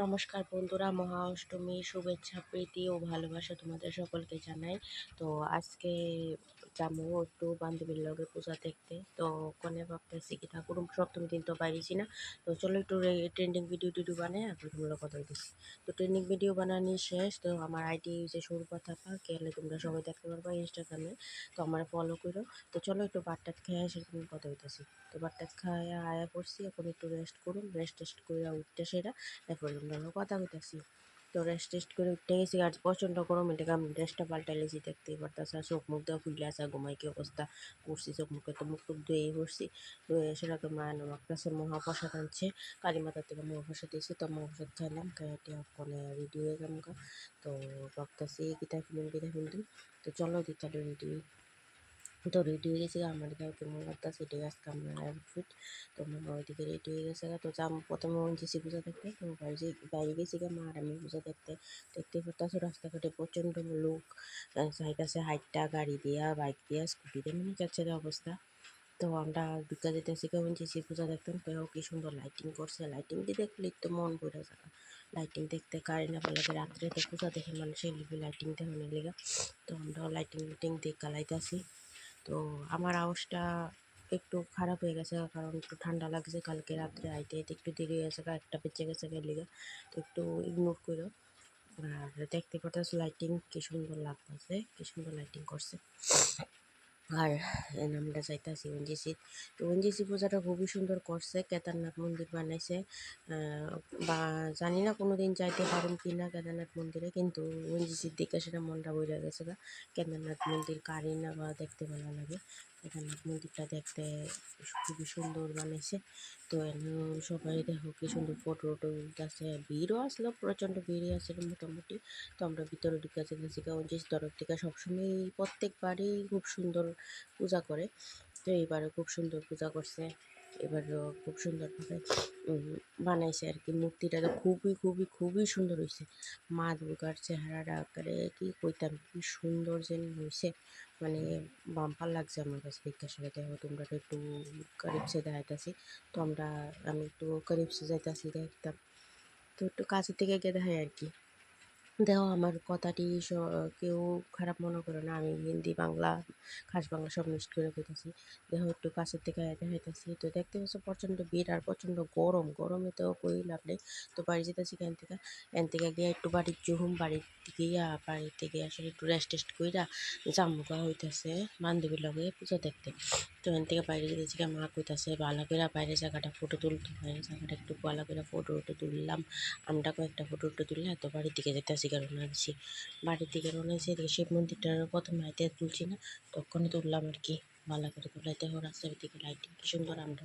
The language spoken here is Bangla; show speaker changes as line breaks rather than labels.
নমস্কার বন্ধুরা, মহা অষ্টমীর শুভেচ্ছা, প্রীতি ও ভালোবাসা তোমাদের সকলকে জানাই। তো আজকে যাবো একটু বান্ধবীর লগে পূজা দেখতে। তো ওখানে ভাবতেছি কি ঠাকুর সপ্তম দিন তো বাইরেছি না, তো চলো একটু ট্রেন্ডিং ভিডিও টিডিও বানাই এখন তোমরা কথা দিচ্ছি। তো ট্রেন্ডিং ভিডিও বানানি শেষ, তো আমার আইডি যে সুরপা থাকা গেলে তোমরা সবাই দেখতে পারবা ইনস্টাগ্রামে। তো আমার ফলো করো। তো চলো একটু বাটটাত খেয়ে সেরকম কথা হইতেছি। তো বাটটাত খায় আয়া পড়ছি, এখন একটু রেস্ট করুন, রেস্ট করে উঠতে সেরা এরপর আমরা কথা কইতাছি। তো রেস্ট টেস্ট করে উঠে গেছি, আর প্রচণ্ড গরম, এটাকে আমি ড্রেসটা পাল্টাইলেছি দেখতেই পারতাছি। আর চোখ মুখ দেওয়া খুললে আসা ঘুমাই কি অবস্থা করছি, চোখ মুখে তো মুখ টুক ধুয়েই পড়ছি। ধুয়ে সেটা তো মায়ের আমার কাছে মহাপ্রসাদ আনছে, কালী মাতার থেকে মহাপ্রসাদ দিয়েছি। তো মহাপ্রসাদ খাইলাম, খাইতে ফোনে রেডি হয়ে গেলাম। তো ভাবতেছি কিতা ফিল্ম। তো চলো দি তাহলে রেডি। তো রেডি হয়ে গেছে আমার কাউকে মনে করতেছে এটাই আজকে আমার আউটফিট। তো মামা ওইদিকে রেডি হয়ে গেছে। তো যাম প্রথমে গেছি পূজা দেখতে। তো বাইরে গেছি মা আর আমি পূজা দেখতে দেখতে করতেছো। রাস্তাঘাটে প্রচণ্ড লোক যাইতেছে, হাইটটা গাড়ি দিয়া, বাইক দিয়া, স্কুটি দিয়ে, মানে যাচ্ছে অবস্থা। তো আমরা ঢুকা যেতেছি কেমন যেছি পূজা দেখতাম। তো কি সুন্দর লাইটিং করছে, লাইটিং দিয়ে দেখলে তো মন ভরে যাবে। লাইটিং দেখতে কারে না ভালো লাগে, রাত্রে তো পূজা দেখে মানুষের লিগে লাইটিং দেখানোর লিগা। তো আমরাও লাইটিং দিয়ে গালাইতেছি। তো আমার আওয়াজটা একটু খারাপ হয়ে গেছে, কারণ একটু ঠান্ডা লাগছে, কালকে রাত্রে আইতে আইতে একটু দেরি হয়ে গেছে, একটা বেঁচে গেছে লিগে। তো একটু ইগনোর করো। আর দেখতে পারতেছো লাইটিং কি সুন্দর লাগতেছে, কি সুন্দর লাইটিং করছে। আর আমরা যাইতাছি ওএনজিসি। তো ওএনজিসি পূজাটা খুবই সুন্দর করছে, কেদারনাথ মন্দির বানাইছে। বা জানি না কোনো দিন যাইতে পারুম কি না কেদারনাথ মন্দিরে, কিন্তু ওএনজিসির দিকে সেটা মনটা বইরা গেছে গা। কেদারনাথ মন্দির কারি না বা দেখতে ভালো লাগে। কেদারনাথ মন্দিরটা দেখতে খুবই সুন্দর বানাইছে। তো সবাই দেখো কি সুন্দর ফটো টটো উঠতেছে, ভিড়ও আসলো, প্রচণ্ড ভিড়ই আসলো মোটামুটি। তো আমরা ভিতরে ঢুকে যেতেছি, ওএনজিসির তরফ থেকে সবসময় প্রত্যেকবারই খুব সুন্দর পূজা করে। তো এইবারও খুব সুন্দর পূজা করছে, এবারও খুব সুন্দরভাবে বানাইছে আর কি। মূর্তিটা তো খুবই খুবই খুবই সুন্দর হয়েছে। মা দুর্গার চেহারাটা আকারে কি কইতাম, কি সুন্দর যেন হয়েছে, মানে বাম্পার লাগছে আমার কাছে দেখতে। সাথে দেখো তোমরা তো একটু কারিপসে দেখাইতেছি। তো আমি একটু কারিপসে যাইতেছি দেখতাম। তো একটু কাছের থেকে গিয়ে দেখাই আর কি। দেখো আমার কথাটি কেউ খারাপ মনে করো না, আমি হিন্দি বাংলা খাস বাংলা সব মিক্সড করে কইতাছি। দেখো একটু কাছের থেকে দেখাইতেছি। তো দেখতে পাচ্ছ প্রচণ্ড ভিড় আর প্রচণ্ড গরম, গরমে তো কই লাভ নেই। তো বাড়ি যেতেছি এখান থেকে গিয়ে একটু বাড়ির জুহুম, বাড়িতে গিয়ে আসলে একটু রেস্ট টেস্ট কইরা জামুকা হইতেছে বান্ধবীর লগে পূজা দেখতে। তো এখান থেকে বাইরে যেতেছি, মা কইতাছে ভালো করে বাইরে জায়গাটা ফটো তুলতে, বাইরে জায়গাটা একটু ভালো করে ফটো তুললাম। আমরা কয়েকটা ফটো তুললে তো বাড়ির দিকে যেতেছি, রওনা দিছি। বাড়ির দিকে রওনা দিছি, এদিকে শিব মন্দিরটার প্রথমে হাইতে তুলছি না, তখনই তুললাম আর কি। ভালো করে তুলাইতে রাস্তার দিকে লাইটিং কি সুন্দর। আমরা